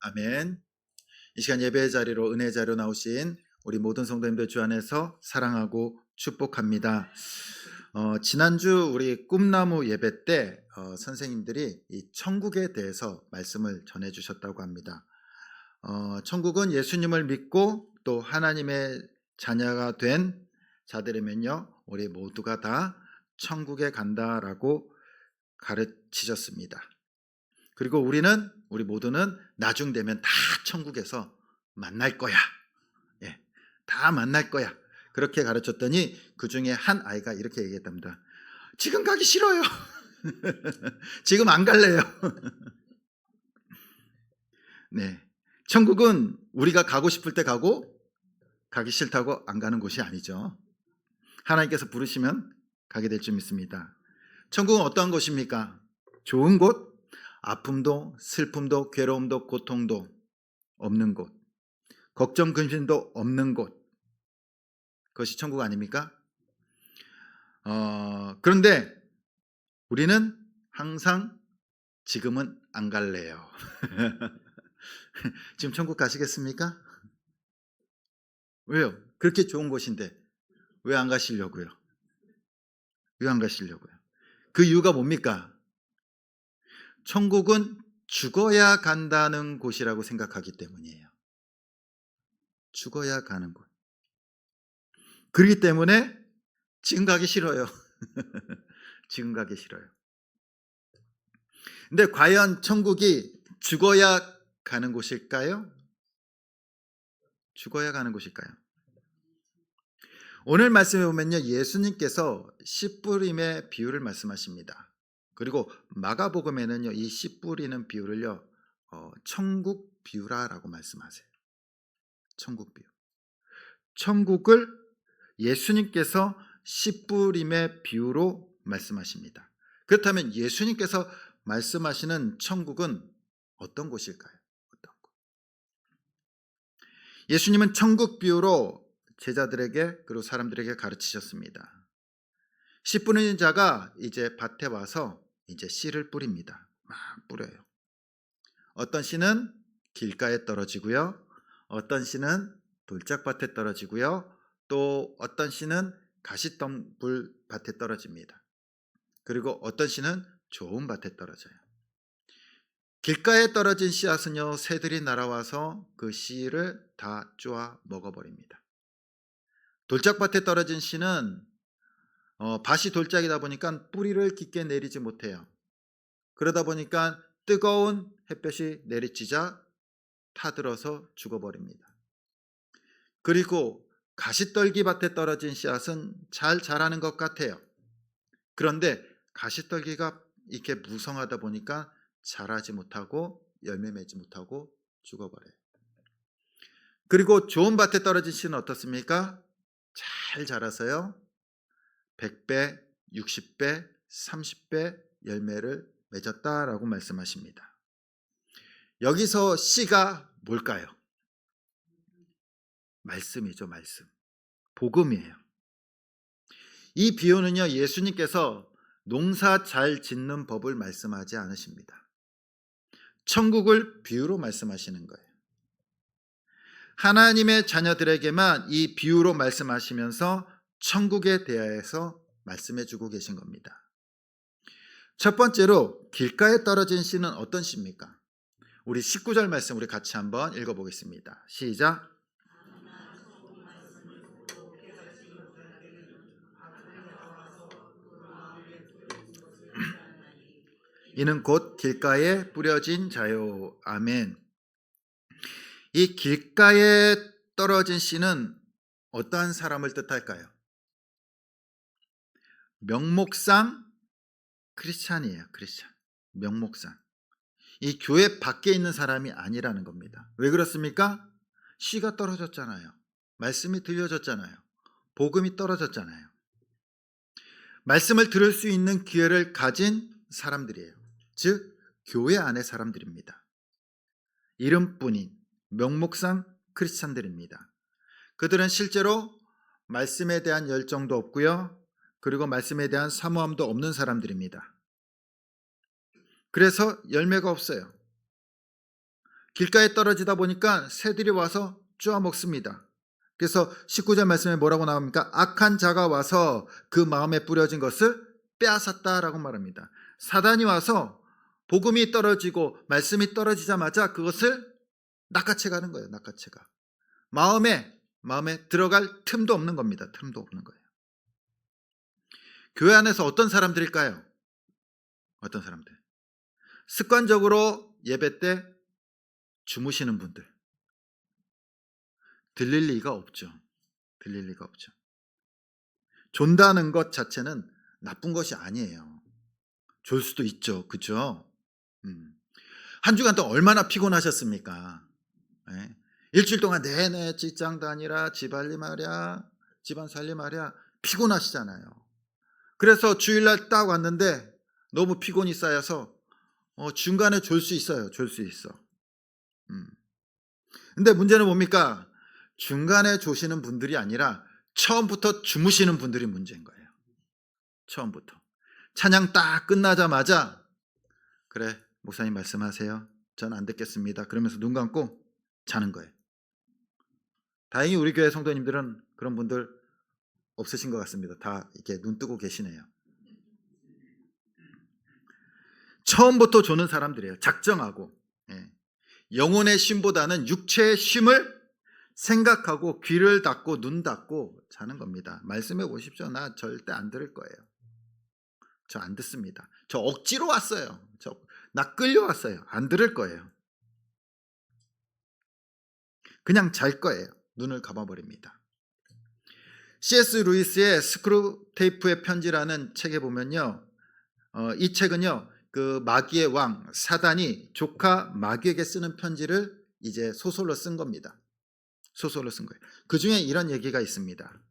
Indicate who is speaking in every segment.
Speaker 1: 아멘. 이 시간 예배의 자리로 은혜의 자리로 나오신 우리 모든 성도님들 주 안에서 사랑하고 축복합니다. 지난주 우리 꿈나무 예배 때 선생님들이 이 천국에 대해서 말씀을 전해 주셨다고 합니다. 천국은 예수님을 믿고 또 하나님의 자녀가 된 자들이면요, 우리 모두가 다 천국에 간다라고 가르치셨습니다. 그리고 우리 모두는 나중 되면 다 천국에서 만날 거야. 예, 다 만날 거야. 그렇게 가르쳤더니 그 중에 한 아이가 이렇게 얘기했답니다. 지금 가기 싫어요. 지금 안 갈래요. 네. 천국은 우리가 가고 싶을 때 가고 가기 싫다고 안 가는 곳이 아니죠. 하나님께서 부르시면 가게 될 줄 믿습니다. 천국은 어떠한 곳입니까? 좋은 곳, 아픔도 슬픔도 괴로움도 고통도 없는 곳, 걱정 근심도 없는 곳, 그것이 천국 아닙니까? 그런데 우리는 항상 지금은 안 갈래요. 지금 천국 가시겠습니까? 왜요? 그렇게 좋은 곳인데 왜 안 가시려고요? 왜 안 가시려고요? 그 이유가 뭡니까? 천국은 죽어야 간다는 곳이라고 생각하기 때문이에요. 죽어야 가는 곳. 그렇기 때문에 지금 가기 싫어요. 지금 가기 싫어요. 근데 과연 천국이 죽어야 가는 곳일까요? 죽어야 가는 곳일까요? 오늘 말씀에 보면요, 예수님께서 씨 뿌림의 비유를 말씀하십니다. 그리고 마가복음에는요, 이 씨 뿌리는 비유를요, 천국 비유라라고 말씀하세요. 천국 비유. 천국을 예수님께서 씨 뿌림의 비유로 말씀하십니다. 그렇다면 예수님께서 말씀하시는 천국은 어떤 곳일까요? 어떤 곳? 예수님은 천국 비유로 제자들에게 그리고 사람들에게 가르치셨습니다. 씨 뿌리는 자가 이제 밭에 와서 이제 씨를 뿌립니다. 막 뿌려요. 어떤 씨는 길가에 떨어지고요. 어떤 씨는 돌짝밭에 떨어지고요. 또 어떤 씨는 가시덤불 밭에 떨어집니다. 그리고 어떤 씨는 좋은 밭에 떨어져요. 길가에 떨어진 씨앗은요, 새들이 날아와서 그 씨를 다 쪼아 먹어버립니다. 돌짝밭에 떨어진 씨는 밭이 돌짝이다 보니까 뿌리를 깊게 내리지 못해요. 그러다 보니까 뜨거운 햇볕이 내리치자 타들어서 죽어버립니다. 그리고 가시떨기 밭에 떨어진 씨앗은 잘 자라는 것 같아요. 그런데 가시떨기가 이렇게 무성하다 보니까 자라지 못하고 열매 맺지 못하고 죽어버려요. 그리고 좋은 밭에 떨어진 씨는 어떻습니까? 잘 자라서요, 100배, 60배, 30배 열매를 맺었다라고 말씀하십니다. 여기서 씨가 뭘까요? 말씀이죠, 말씀. 복음이에요. 이 비유는요, 예수님께서 농사 잘 짓는 법을 말씀하지 않으십니다. 천국을 비유로 말씀하시는 거예요. 하나님의 자녀들에게만 이 비유로 말씀하시면서 천국에 대하여서 말씀해 주고 계신 겁니다. 첫 번째로 길가에 떨어진 씨는 어떤 씨입니까? 우리 19절 말씀 우리 같이 한번 읽어보겠습니다. 시작. 이는 곧 길가에 뿌려진 자요. 아멘. 이 길가에 떨어진 씨는 어떠한 사람을 뜻할까요? 명목상 크리스찬이에요. 크리스찬. 명목상. 이 교회 밖에 있는 사람이 아니라는 겁니다. 왜 그렇습니까? 씨가 떨어졌잖아요. 말씀이 들려졌잖아요. 복음이 떨어졌잖아요. 말씀을 들을 수 있는 기회를 가진 사람들이에요. 즉 교회 안의 사람들입니다. 이름뿐인 명목상 크리스찬들입니다. 그들은 실제로 말씀에 대한 열정도 없고요, 그리고 말씀에 대한 사모함도 없는 사람들입니다. 그래서 열매가 없어요. 길가에 떨어지다 보니까 새들이 와서 쪼아 먹습니다. 그래서 19절 말씀에 뭐라고 나옵니까? 악한 자가 와서 그 마음에 뿌려진 것을 빼앗았다라고 말합니다. 사단이 와서 복음이 떨어지고 말씀이 떨어지자마자 그것을 낚아채 가는 거예요. 낚아채가. 마음에 들어갈 틈도 없는 겁니다. 틈도 없는 거예요. 교회 안에서 어떤 사람들일까요? 어떤 사람들? 습관적으로 예배 때 주무시는 분들. 들릴 리가 없죠. 들릴 리가 없죠. 존다는 것 자체는 나쁜 것이 아니에요. 졸 수도 있죠. 그렇죠? 한 주간 동안 얼마나 피곤하셨습니까? 네. 일주일 동안 내내 직장 다니라 집안일 말이야, 집안 살림 말이야, 피곤하시잖아요. 그래서 주일날 딱 왔는데 너무 피곤이 쌓여서 중간에 졸 수 있어요. 졸 수 있어. 근데 문제는 뭡니까? 중간에 조시는 분들이 아니라 처음부터 주무시는 분들이 문제인 거예요. 처음부터. 찬양 딱 끝나자마자 그래, 목사님 말씀하세요. 전 안 듣겠습니다. 그러면서 눈 감고 자는 거예요. 다행히 우리 교회 성도님들은 그런 분들 없으신 것 같습니다. 다 이렇게 눈 뜨고 계시네요. 처음부터 조는 사람들이에요. 작정하고. 예. 영혼의 쉼보다는 육체의 쉼을 생각하고 귀를 닫고 눈 닫고 자는 겁니다. 말씀해 보십시오. 나 절대 안 들을 거예요. 저 안 듣습니다. 저 억지로 왔어요. 나 끌려왔어요. 안 들을 거예요. 그냥 잘 거예요. 눈을 감아버립니다. C.S. 루이스의 스크루테이프의 편지라는 책에 보면요, 이 책은요, 그 마귀의 왕 사단이 조카 마귀에게 쓰는 편지를 이제 소설로 쓴 겁니다. 소설로 쓴 거예요. 그 중에 이런 얘기가 있습니다.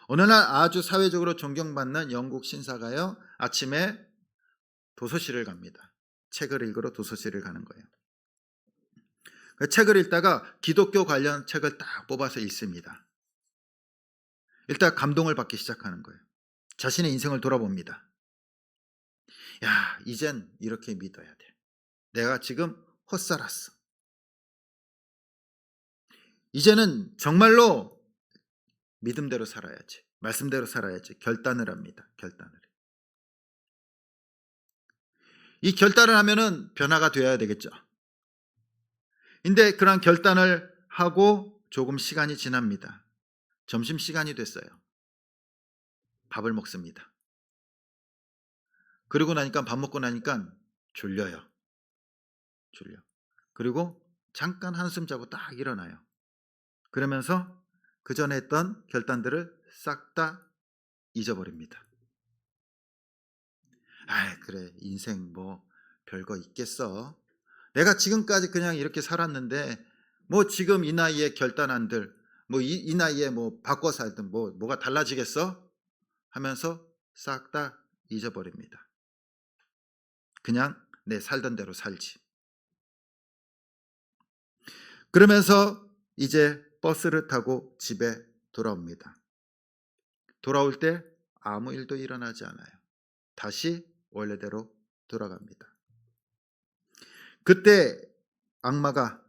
Speaker 1: 어느 날 아주 사회적으로 존경받는 영국 신사가요, 아침에 도서실을 갑니다. 책을 읽으러 도서실을 가는 거예요. 그 책을 읽다가 기독교 관련 책을 딱 뽑아서 읽습니다. 일단 감동을 받기 시작하는 거예요. 자신의 인생을 돌아봅니다. 야, 이젠 이렇게 믿어야 돼. 내가 지금 헛살았어. 이제는 정말로 믿음대로 살아야지. 말씀대로 살아야지. 결단을 합니다. 결단을. 이 결단을 하면은 변화가 되어야 되겠죠. 근데 그런 결단을 하고 조금 시간이 지납니다. 점심시간이 됐어요. 밥을 먹습니다. 그러고 나니까 밥 먹고 나니까 졸려요. 졸려. 그리고 잠깐 한숨 자고 딱 일어나요. 그러면서 그 전에 했던 결단들을 싹 다 잊어버립니다. 아, 그래. 인생 뭐 별거 있겠어. 내가 지금까지 그냥 이렇게 살았는데 뭐 지금 이 나이에 결단한들 뭐 이 나이에 뭐 바꿔 살든 뭐가 달라지겠어? 하면서 싹 다 잊어버립니다. 그냥 내 살던 대로 살지. 그러면서 이제 버스를 타고 집에 돌아옵니다. 돌아올 때 아무 일도 일어나지 않아요. 다시 원래대로 돌아갑니다. 그때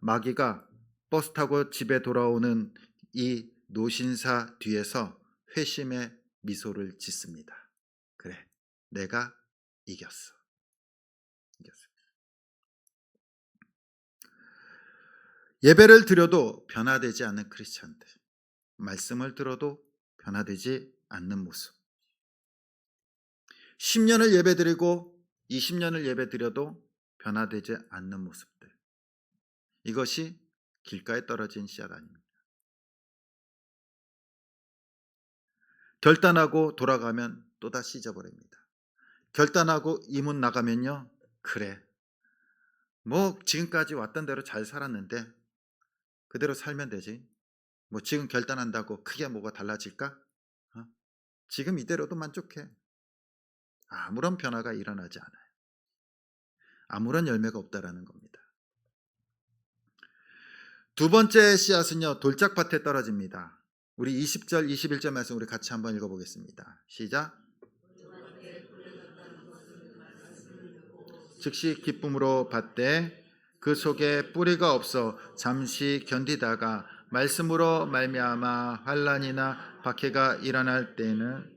Speaker 1: 마귀가 버스 타고 집에 돌아오는 이 노신사 뒤에서 회심의 미소를 짓습니다. 그래, 내가 이겼어. 예배를 드려도 변화되지 않는 크리스찬들, 말씀을 들어도 변화되지 않는 모습. 10년을 예배드리고 20년을 예배드려도 변화되지 않는 모습들. 이것이 길가에 떨어진 씨앗 아닙니다. 결단하고 돌아가면 또다시 잊어버립니다. 결단하고 이 문 나가면요, 그래, 뭐 지금까지 왔던 대로 잘 살았는데 그대로 살면 되지. 뭐 지금 결단한다고 크게 뭐가 달라질까? 지금 이대로도 만족해. 아무런 변화가 일어나지 않아요. 아무런 열매가 없다라는 겁니다. 두 번째 씨앗은요, 돌짝밭에 떨어집니다. 우리 20절, 21절 말씀 우리 같이 한번 읽어보겠습니다. 시작. 즉시 기쁨으로 받되 그 속에 뿌리가 없어 잠시 견디다가 말씀으로 말미암아 환난이나 박해가 일어날 때는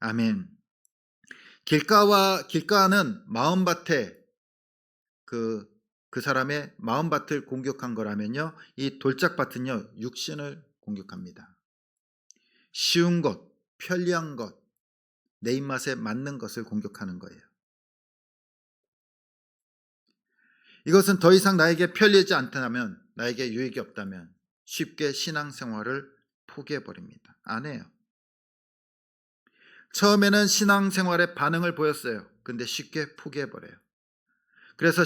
Speaker 1: 아멘. 길가는 마음밭에 그, 그 사람의 마음밭을 공격한 거라면요, 이 돌짝밭은요 육신을 공격합니다. 쉬운 것, 편리한 것, 내 입맛에 맞는 것을 공격하는 거예요. 이것은 더 이상 나에게 편리하지 않다면, 나에게 유익이 없다면 쉽게 신앙생활을 포기해버립니다. 안 해요. 처음에는 신앙생활에 반응을 보였어요. 근데 쉽게 포기해버려요. 그래서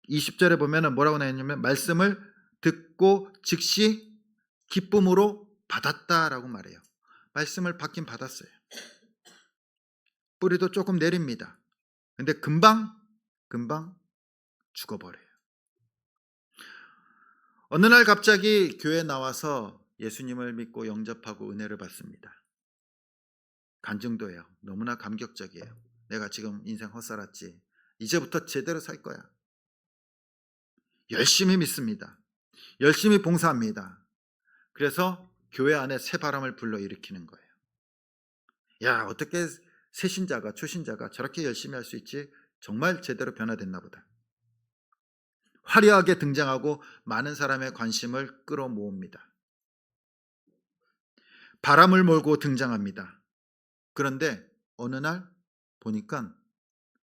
Speaker 1: 20절에 보면 뭐라고 나왔냐면 말씀을 듣고 즉시 기쁨으로 받았다라고 말해요. 말씀을 받긴 받았어요. 뿌리도 조금 내립니다. 근데 금방 죽어버려요. 어느 날 갑자기 교회에 나와서 예수님을 믿고 영접하고 은혜를 받습니다. 간증도예요. 너무나 감격적이에요. 내가 지금 인생 헛살았지. 이제부터 제대로 살 거야. 열심히 믿습니다. 열심히 봉사합니다. 그래서 교회 안에 새바람을 불러일으키는 거예요. 야, 어떻게 새신자가, 초신자가 저렇게 열심히 할 수 있지? 정말 제대로 변화됐나 보다. 화려하게 등장하고 많은 사람의 관심을 끌어모읍니다. 바람을 몰고 등장합니다. 그런데 어느 날 보니까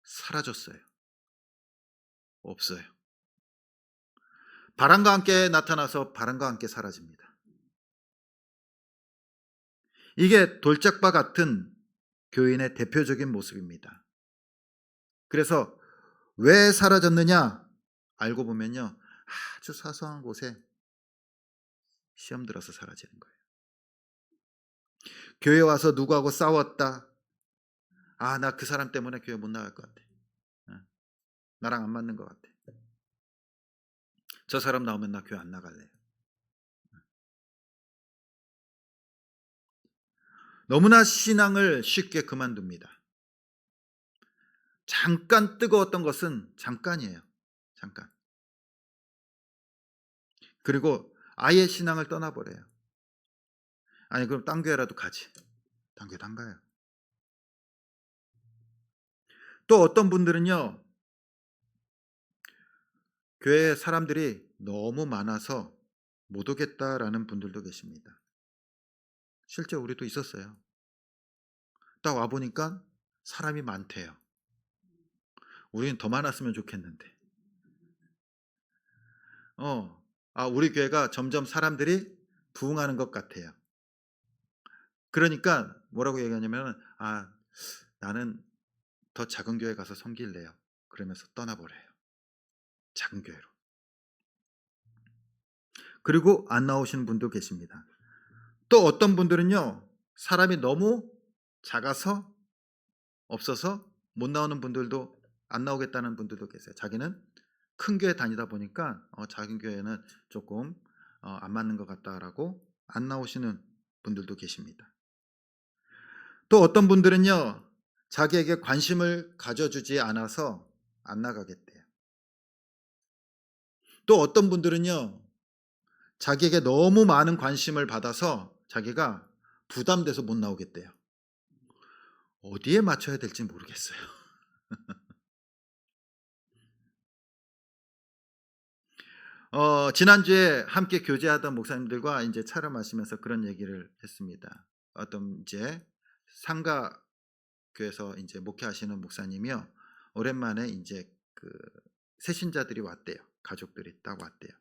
Speaker 1: 사라졌어요. 없어요. 바람과 함께 나타나서 바람과 함께 사라집니다. 이게 돌짝바 같은 교인의 대표적인 모습입니다. 그래서 왜 사라졌느냐? 알고 보면요, 아주 사소한 곳에 시험 들어서 사라지는 거예요. 교회 와서 누구하고 싸웠다. 아, 나 그 사람 때문에 교회 못 나갈 것 같아. 나랑 안 맞는 것 같아. 저 사람 나오면 나 교회 안 나갈래. 너무나 신앙을 쉽게 그만둡니다. 잠깐 뜨거웠던 것은 잠깐이에요. 잠깐. 그리고 아예 신앙을 떠나버려요. 아니, 그럼 딴 교회라도 가지. 딴 교회도 안 가요. 또 어떤 분들은요, 교회에 사람들이 너무 많아서 못 오겠다라는 분들도 계십니다. 실제 우리도 있었어요. 딱 와보니까 사람이 많대요. 우리는 더 많았으면 좋겠는데. 우리 교회가 점점 사람들이 부흥하는 것 같아요. 그러니까 뭐라고 얘기하냐면, 나는 더 작은 교회 가서 섬길래요. 그러면서 떠나버려요. 작은 교회로. 그리고 안 나오시는 분도 계십니다. 또 어떤 분들은요, 사람이 너무 작아서 없어서 못 나오는 분들도, 안 나오겠다는 분들도 계세요. 자기는 큰 교회 다니다 보니까 작은 교회는 조금 안 맞는 것 같다라고 안 나오시는 분들도 계십니다. 또 어떤 분들은요, 자기에게 관심을 가져주지 않아서 안 나가겠대요. 또 어떤 분들은요, 자기에게 너무 많은 관심을 받아서 자기가 부담돼서 못 나오겠대요. 어디에 맞춰야 될지 모르겠어요. 지난주에 함께 교제하던 목사님들과 이제 차를 마시면서 그런 얘기를 했습니다. 어떤 이제 상가 교회에서 이제 목회하시는 목사님이요, 오랜만에 이제 그 새신자들이 왔대요. 가족들이 딱 왔대요.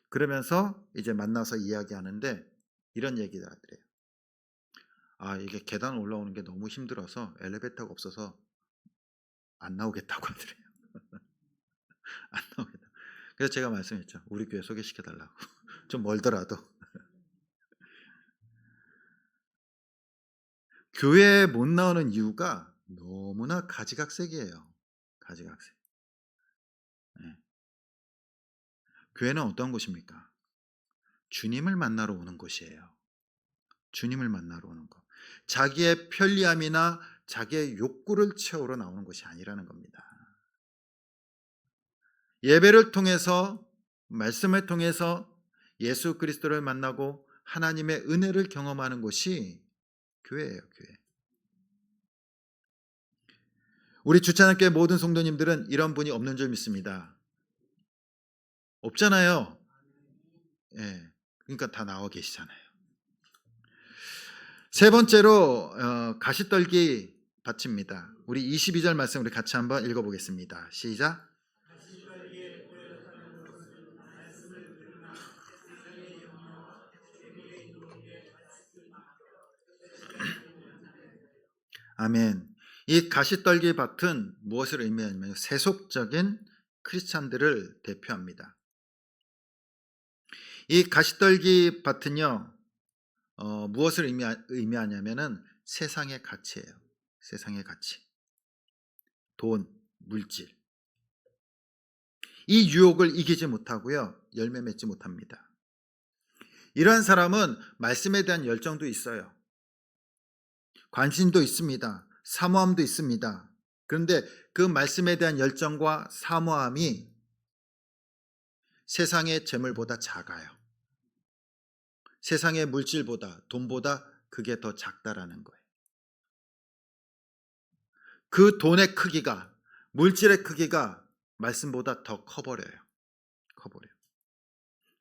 Speaker 1: 그러면서 이제 만나서 이야기하는데 이런 얘기를 하더래요. 이게 계단 올라오는 게 너무 힘들어서 엘리베이터가 없어서 안 나오겠다고 하더래요. 안 나오겠다. 그래서 제가 말씀했죠. 우리 교회 소개시켜 달라고. 좀 멀더라도. 교회에 못 나오는 이유가 너무나 가지각색이에요. 가지각색. 네. 교회는 어떤 곳입니까? 주님을 만나러 오는 곳이에요. 주님을 만나러 오는 것. 자기의 편리함이나 자기의 욕구를 채우러 나오는 것이 아니라는 겁니다. 예배를 통해서, 말씀을 통해서 예수 그리스도를 만나고 하나님의 은혜를 경험하는 곳이 교회예요, 교회. 우리 주차장교회 모든 성도님들은 이런 분이 없는 줄 믿습니다. 없잖아요. 예. 그러니까 다 나와 계시잖아요. 세 번째로 가시떨기 밭입니다. 우리 22절 말씀 우리 같이 한번 읽어보겠습니다. 시작. 아멘. 이 가시떨기 밭은 무엇을 의미하냐면 세속적인 크리스찬들을 대표합니다. 이 가시떨기 밭은요, 무엇을 의미하냐면은 세상의 가치예요. 세상의 가치. 돈, 물질. 이 유혹을 이기지 못하고요, 열매 맺지 못합니다. 이러한 사람은 말씀에 대한 열정도 있어요. 관심도 있습니다. 사모함도 있습니다. 그런데 그 말씀에 대한 열정과 사모함이 세상의 재물보다 작아요. 세상의 물질보다, 돈보다 그게 더 작다라는 거예요. 그 돈의 크기가, 물질의 크기가 말씀보다 더 커버려요. 커버려요.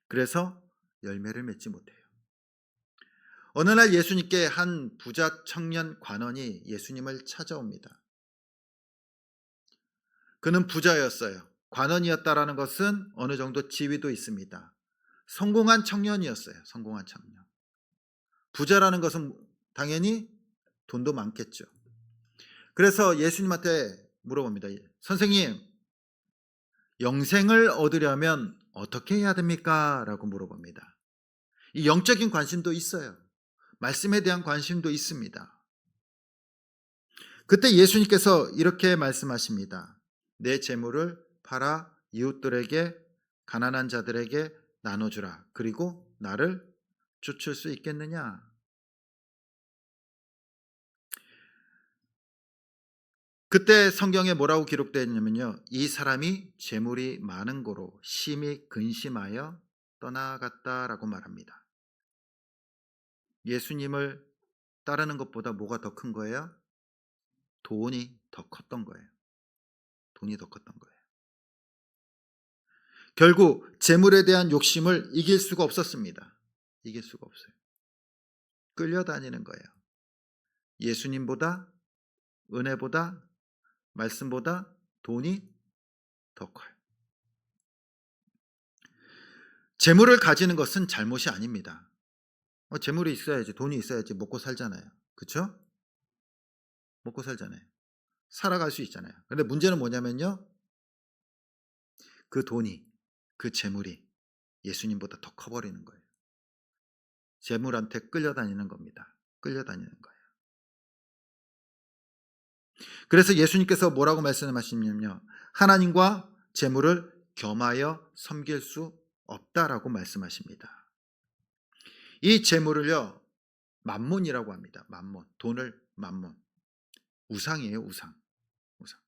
Speaker 1: 그래서 열매를 맺지 못해요. 어느 날 예수님께 한 부자 청년 관원이 예수님을 찾아옵니다. 그는 부자였어요. 관원이었다라는 것은 어느 정도 지위도 있습니다. 성공한 청년이었어요. 성공한 청년. 부자라는 것은 당연히 돈도 많겠죠. 그래서 예수님한테 물어봅니다. 선생님, 영생을 얻으려면 어떻게 해야 됩니까? 라고 물어봅니다. 이 영적인 관심도 있어요. 말씀에 대한 관심도 있습니다. 그때 예수님께서 이렇게 말씀하십니다. 내 재물을 팔아 이웃들에게, 가난한 자들에게 나눠주라. 그리고 나를 쫓을 수 있겠느냐? 그때 성경에 뭐라고 기록되어 있냐면요, 이 사람이 재물이 많은 고로 심히 근심하여 떠나갔다라고 말합니다. 예수님을 따르는 것보다 뭐가 더 큰 거예요? 돈이 더 컸던 거예요. 돈이 더 컸던 거예요. 결국 재물에 대한 욕심을 이길 수가 없었습니다. 이길 수가 없어요. 끌려다니는 거예요. 예수님보다, 은혜보다, 말씀보다 돈이 더 커요. 재물을 가지는 것은 잘못이 아닙니다. 재물이 있어야지, 돈이 있어야지 먹고 살잖아요. 그렇죠? 먹고 살잖아요. 살아갈 수 있잖아요. 그런데 문제는 뭐냐면요, 그 돈이, 그 재물이 예수님보다 더 커버리는 거예요. 재물한테 끌려다니는 겁니다. 끌려다니는 거예요. 그래서 예수님께서 뭐라고 말씀하시냐면요, 하나님과 재물을 겸하여 섬길 수 없다라고 말씀하십니다. 이 재물을요, 만몬이라고 합니다. 만몬. 돈을 만몬. 우상이에요, 우상. 우상.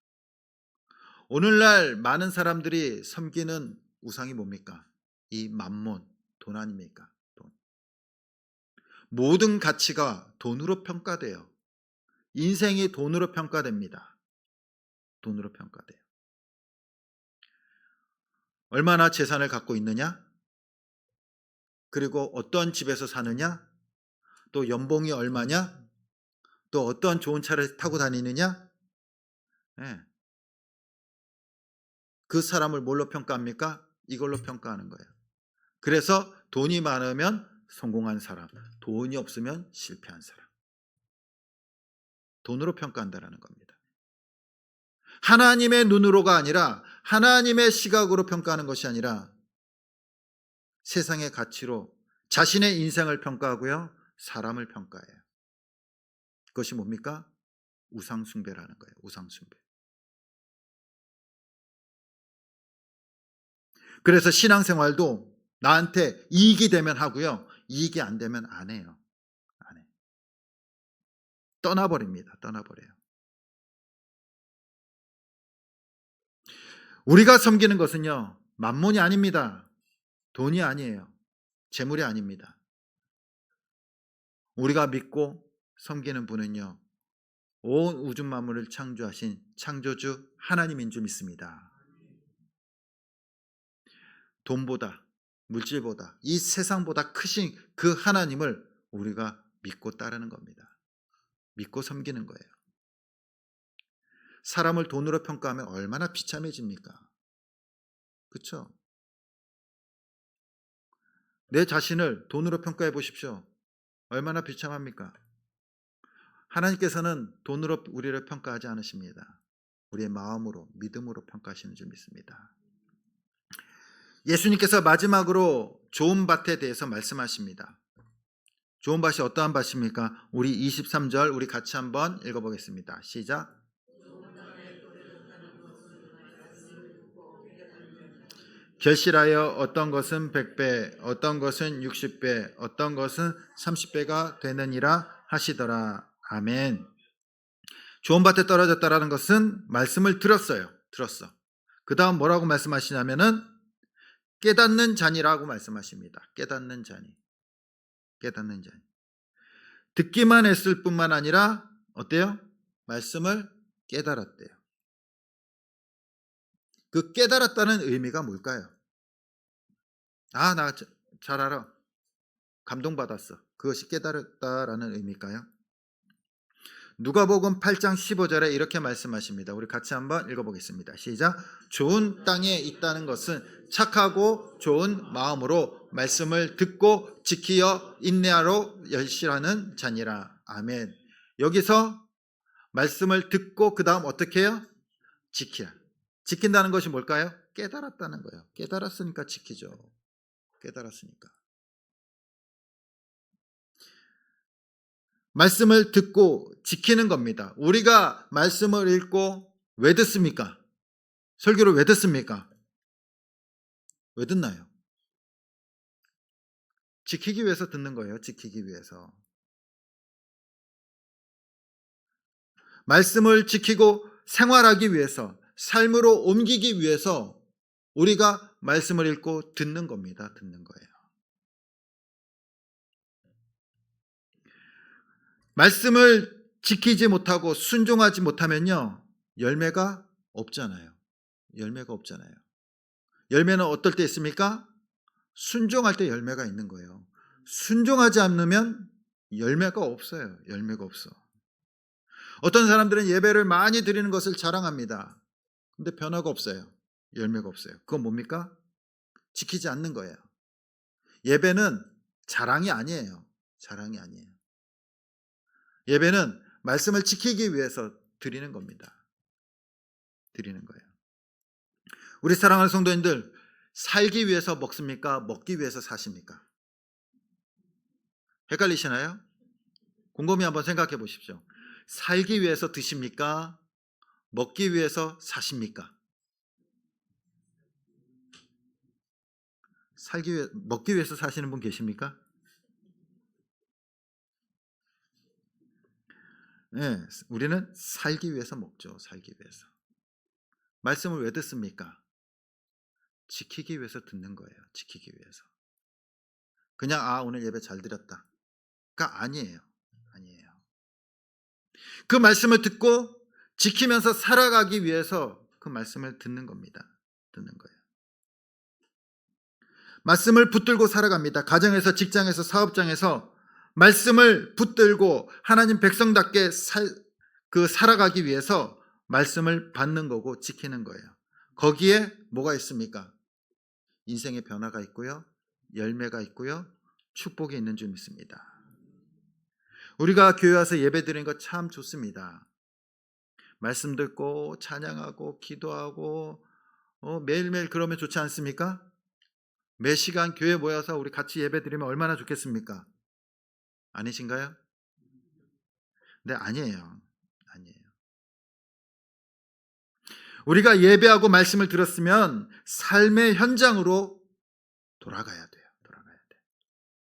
Speaker 1: 오늘날 많은 사람들이 섬기는 우상이 뭡니까? 이 만몬, 돈 아닙니까? 돈. 모든 가치가 돈으로 평가돼요. 인생이 돈으로 평가됩니다. 돈으로 평가돼요. 얼마나 재산을 갖고 있느냐? 그리고 어떤 집에서 사느냐? 또 연봉이 얼마냐? 또 어떤 좋은 차를 타고 다니느냐? 네. 그 사람을 뭘로 평가합니까? 이걸로 평가하는 거예요. 그래서 돈이 많으면 성공한 사람, 돈이 없으면 실패한 사람. 돈으로 평가한다라는 겁니다. 하나님의 눈으로가 아니라, 하나님의 시각으로 평가하는 것이 아니라 세상의 가치로 자신의 인생을 평가하고요, 사람을 평가해요. 그것이 뭡니까? 우상숭배라는 거예요. 우상숭배. 그래서 신앙생활도 나한테 이익이 되면 하고요, 이익이 안 되면 안 해요. 안 해. 떠나버립니다. 떠나버려요. 우리가 섬기는 것은요, 만몬이 아닙니다. 돈이 아니에요. 재물이 아닙니다. 우리가 믿고 섬기는 분은요, 온 우주 만물을 창조하신 창조주 하나님인 줄 믿습니다. 돈보다, 물질보다, 이 세상보다 크신 그 하나님을 우리가 믿고 따르는 겁니다. 믿고 섬기는 거예요. 사람을 돈으로 평가하면 얼마나 비참해집니까? 그렇죠? 내 자신을 돈으로 평가해 보십시오. 얼마나 비참합니까? 하나님께서는 돈으로 우리를 평가하지 않으십니다. 우리의 마음으로, 믿음으로 평가하시는 줄 믿습니다. 예수님께서 마지막으로 좋은 밭에 대해서 말씀하십니다. 좋은 밭이 어떠한 밭입니까? 우리 23절 우리 같이 한번 읽어보겠습니다. 시작. 결실하여 어떤 것은 100배, 어떤 것은 60배, 어떤 것은 30배가 되느니라 하시더라. 아멘. 좋은 밭에 떨어졌다라는 것은 말씀을 들었어요. 들었어. 그 다음 뭐라고 말씀하시냐면은 깨닫는 자니라고 말씀하십니다. 깨닫는 자니. 깨닫는 자니. 듣기만 했을 뿐만 아니라 어때요? 말씀을 깨달았대요. 그 깨달았다는 의미가 뭘까요? 아, 나 잘 알아. 감동받았어. 그것이 깨달았다라는 의미일까요? 누가복음 8장 15절에 이렇게 말씀하십니다. 우리 같이 한번 읽어보겠습니다. 시작. 좋은 땅에 있다는 것은 착하고 좋은 마음으로 말씀을 듣고 지키어 인내하러 열심하는 자니라. 아멘. 여기서 말씀을 듣고 그 다음 어떻게 해요? 지키라. 지킨다는 것이 뭘까요? 깨달았다는 거예요. 깨달았으니까 지키죠. 깨달았으니까. 말씀을 듣고 지키는 겁니다. 우리가 말씀을 읽고 왜 듣습니까? 설교를 왜 듣습니까? 왜 듣나요? 지키기 위해서 듣는 거예요. 지키기 위해서. 말씀을 지키고 생활하기 위해서, 삶으로 옮기기 위해서 우리가 말씀을 읽고 듣는 겁니다. 듣는 거예요. 말씀을 지키지 못하고 순종하지 못하면요, 열매가 없잖아요. 열매가 없잖아요. 열매는 어떨 때 있습니까? 순종할 때 열매가 있는 거예요. 순종하지 않으면 열매가 없어요. 열매가 없어. 어떤 사람들은 예배를 많이 드리는 것을 자랑합니다. 근데 변화가 없어요. 열매가 없어요. 그건 뭡니까? 지키지 않는 거예요. 예배는 자랑이 아니에요. 자랑이 아니에요. 예배는 말씀을 지키기 위해서 드리는 겁니다. 드리는 거예요. 우리 사랑하는 성도님들, 살기 위해서 먹습니까? 먹기 위해서 사십니까? 헷갈리시나요? 곰곰이 한번 생각해 보십시오. 살기 위해서 드십니까? 먹기 위해서 사십니까? 먹기 위해서 사시는 분 계십니까? 네, 우리는 살기 위해서 먹죠. 살기 위해서. 말씀을 왜 듣습니까? 지키기 위해서 듣는 거예요. 지키기 위해서. 그냥 오늘 예배 잘 드렸다가 아니에요. 아니에요. 그 말씀을 듣고 지키면서 살아가기 위해서 그 말씀을 듣는 겁니다. 듣는 거예요. 말씀을 붙들고 살아갑니다. 가정에서, 직장에서, 사업장에서 말씀을 붙들고 하나님 백성답게 살아가기 위해서 말씀을 받는 거고 지키는 거예요. 거기에 뭐가 있습니까? 인생의 변화가 있고요. 열매가 있고요. 축복이 있는 줄 믿습니다. 우리가 교회 와서 예배 드리는 거 참 좋습니다. 말씀 듣고 찬양하고 기도하고 매일매일 그러면 좋지 않습니까? 매 시간 교회 모여서 우리 같이 예배 드리면 얼마나 좋겠습니까? 아니신가요? 네, 아니에요. 아니에요. 우리가 예배하고 말씀을 들었으면 삶의 현장으로 돌아가야 돼요. 돌아가야 돼.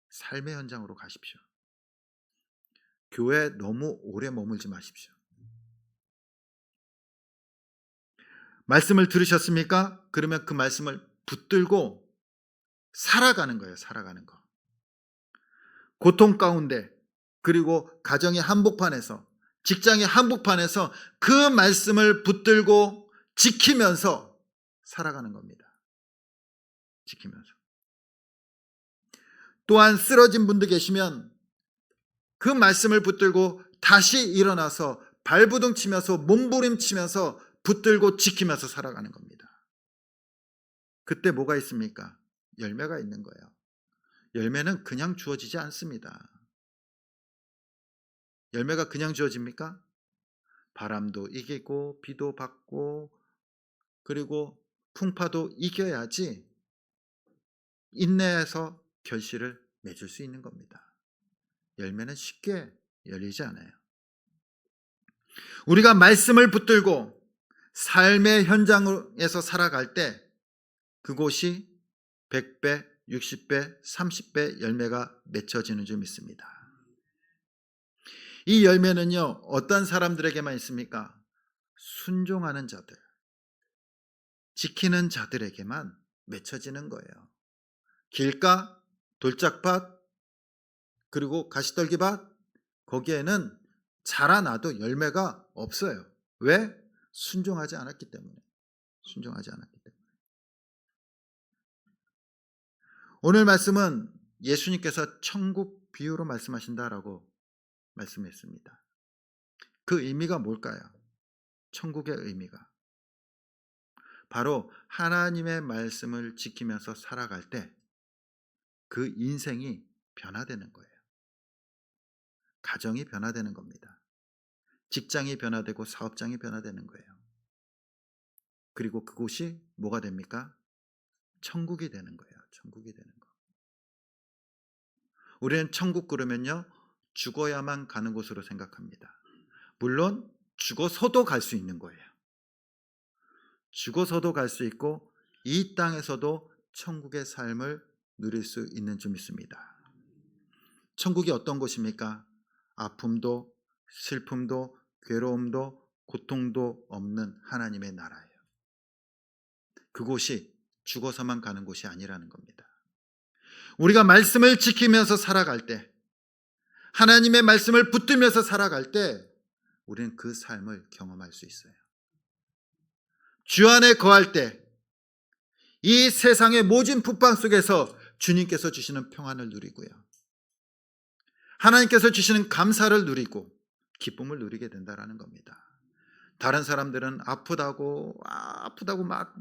Speaker 1: 삶의 현장으로 가십시오. 교회에 너무 오래 머물지 마십시오. 말씀을 들으셨습니까? 그러면 그 말씀을 붙들고 살아가는 거예요. 살아가는 거. 고통 가운데, 그리고 가정의 한복판에서, 직장의 한복판에서 그 말씀을 붙들고 지키면서 살아가는 겁니다. 지키면서. 또한 쓰러진 분도 계시면 그 말씀을 붙들고 다시 일어나서 발부둥 치면서 몸부림치면서 붙들고 지키면서 살아가는 겁니다. 그때 뭐가 있습니까? 열매가 있는 거예요. 열매는 그냥 주어지지 않습니다. 열매가 그냥 주어집니까? 바람도 이기고 비도 받고 그리고 풍파도 이겨야지 인내해서 결실을 맺을 수 있는 겁니다. 열매는 쉽게 열리지 않아요. 우리가 말씀을 붙들고 삶의 현장에서 살아갈 때 그곳이 100배, 60배, 30배 열매가 맺혀지는 줄 믿습니다. 이 열매는요, 어떤 사람들에게만 있습니까? 순종하는 자들, 지키는 자들에게만 맺혀지는 거예요. 길가, 돌짝밭, 그리고 가시떨기밭, 거기에는 자라나도 열매가 없어요. 왜? 순종하지 않았기 때문에. 순종하지 않았기 때문에. 오늘 말씀은 예수님께서 천국 비유로 말씀하신다라고 말씀했습니다. 그 의미가 뭘까요? 천국의 의미가 바로 하나님의 말씀을 지키면서 살아갈 때 그 인생이 변화되는 거예요. 가정이 변화되는 겁니다. 직장이 변화되고 사업장이 변화되는 거예요. 그리고 그곳이 뭐가 됩니까? 천국이 되는 거예요. 천국이 되는 거. 우리는 천국 그러면요, 죽어야만 가는 곳으로 생각합니다. 물론 죽어서도 갈 수 있는 거예요. 죽어서도 갈 수 있고 이 땅에서도 천국의 삶을 누릴 수 있는 줄 믿습니다. 천국이 어떤 곳입니까? 아픔도 슬픔도 괴로움도 고통도 없는 하나님의 나라예요. 그곳이 죽어서만 가는 곳이 아니라는 겁니다. 우리가 말씀을 지키면서 살아갈 때, 하나님의 말씀을 붙들면서 살아갈 때 우리는 그 삶을 경험할 수 있어요. 주 안에 거할 때 이 세상의 모진 풍파 속에서 주님께서 주시는 평안을 누리고요, 하나님께서 주시는 감사를 누리고 기쁨을 누리게 된다는 겁니다. 다른 사람들은 아프다고 막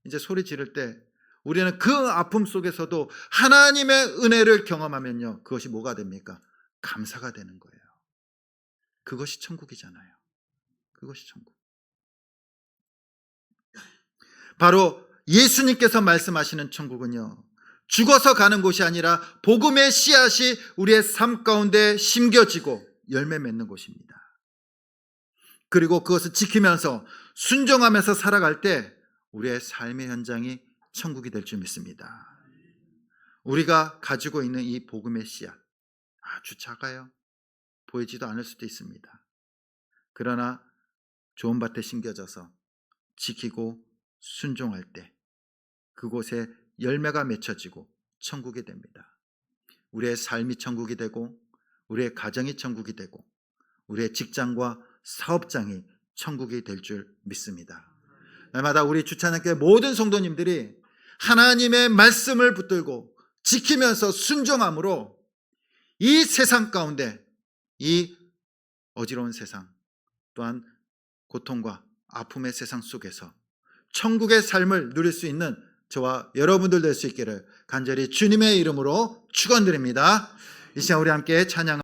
Speaker 1: 이제 소리 지를 때 우리는 그 아픔 속에서도 하나님의 은혜를 경험하면요, 그것이 뭐가 됩니까? 감사가 되는 거예요. 그것이 천국이잖아요. 그것이 천국. 바로 예수님께서 말씀하시는 천국은요, 죽어서 가는 곳이 아니라 복음의 씨앗이 우리의 삶 가운데 심겨지고 열매 맺는 곳입니다. 그리고 그것을 지키면서 순종하면서 살아갈 때 우리의 삶의 현장이 천국이 될 줄 믿습니다. 우리가 가지고 있는 이 복음의 씨앗, 아주 작아요. 보이지도 않을 수도 있습니다. 그러나 좋은 밭에 심겨져서 지키고 순종할 때 그곳에 열매가 맺혀지고 천국이 됩니다. 우리의 삶이 천국이 되고 우리의 가정이 천국이 되고 우리의 직장과 사업장이 천국이 될 줄 믿습니다. 날마다 우리 주찬양교회 모든 성도님들이 하나님의 말씀을 붙들고 지키면서 순종함으로 이 세상 가운데, 이 어지러운 세상, 또한 고통과 아픔의 세상 속에서 천국의 삶을 누릴 수 있는 저와 여러분들 될 수 있기를 간절히 주님의 이름으로 축원드립니다. 이 시간 우리 함께 찬양